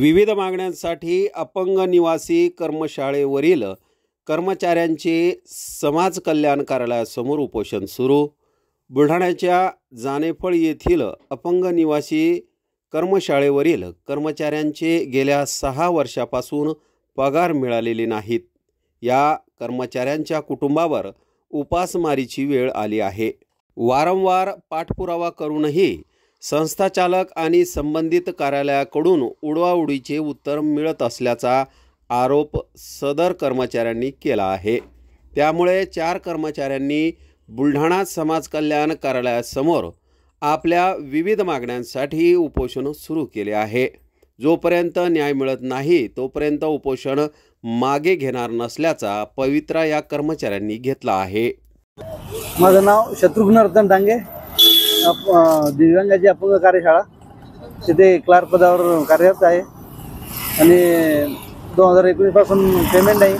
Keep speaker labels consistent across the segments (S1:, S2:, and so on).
S1: विविध मागण्यांसाठी अपंग निवासी कर्मशाळेवरील कर्मचाऱ्यांचे समाज कल्याण कार्यालयासमोर उपोषण सुरू। बुलढाण्याच्या जानेफळ येथील अपंग निवासी कर्मशाळेवरील कर्मचाऱ्यांचे गेल्या 6 वर्षापासून पगार मिळालेले नाहीत। या कर्मचाऱ्यांच्या कुटुंबावर उपासमारीची वेळ आली आहे। वारंवार पाठपुरावा करूनही संस्थाचालक आणि संबंधित कार्यालयाकडून उडवाउडीचे उत्तर मिळत असल्याचा आरोप सदर कर्मचाऱ्यांनी केला आहे। त्यामुळे 4 कर्मचाऱ्यांनी बुलढाणा समाज कल्याण कार्यालयासमोर आपल्या विविध मागण्यांसाठी उपोषण सुरू केले आहे। जोपर्यंत न्याय मिळत नाही तोपर्यंत उपोषण मागे घेणार नसल्याचा पवित्रा या कर्मचाऱ्यांनी घेतला आहे।
S2: माझं नाव शत्रुघ्न रतन डांगे, दिव्यांगाची अपंग कार्यशाळा तिथे क्लार्क पदावर कार्यरत आहे आणि 2019 पासून पेमेंट नाही।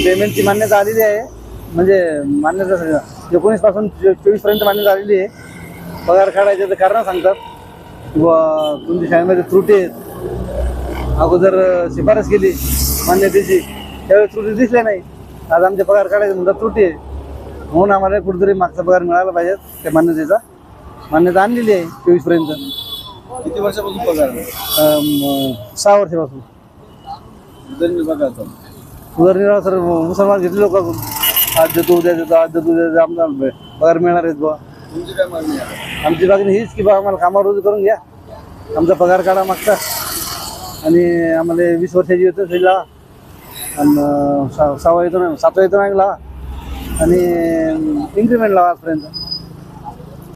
S2: पेमेंटची मान्यता आलेली आहे, म्हणजे मान्यता 19 पासून 24 पर्यंत मान्यता आलेली आहे। पगार काढायचे तर कारण सांगतात किंवा तुमच्या शाळेमध्ये त्रुटी आहेत, अगोदर शिफारस केली मान्यतेची त्यावेळी त्रुटी दिसल्या नाही। आज आमचे पगार काढायचे म्हणतात त्रुटी आहे, म्हणून आम्हाला कुठेतरी मागचा पगार मिळाला पाहिजे। त्या मान्यतेचा मान्यता आणलेली आहे 24 पर्यंत।
S3: किती वर्षापासून पगार?
S2: 6 वर्षापासून। उदरनिर्वाह सर मुसलमान घेतले लोकांकडून, आज देतो उद्या देतो, आज देतो उद्या देतो, आम्हाला पगार मिळणार आहेत बा।
S3: तुमची काय मागणी आहे?
S2: आमची मागणी हीच की बा आम्हाला कामावर रुजू करून घ्या, आमचा पगार काढा मागचा, आणि आम्हाला 20 वर्षाची येतो सही लावा, आणि 7वा येतो नाही लावा, आणि इन्क्रीमेंट लावा आजपर्यंत।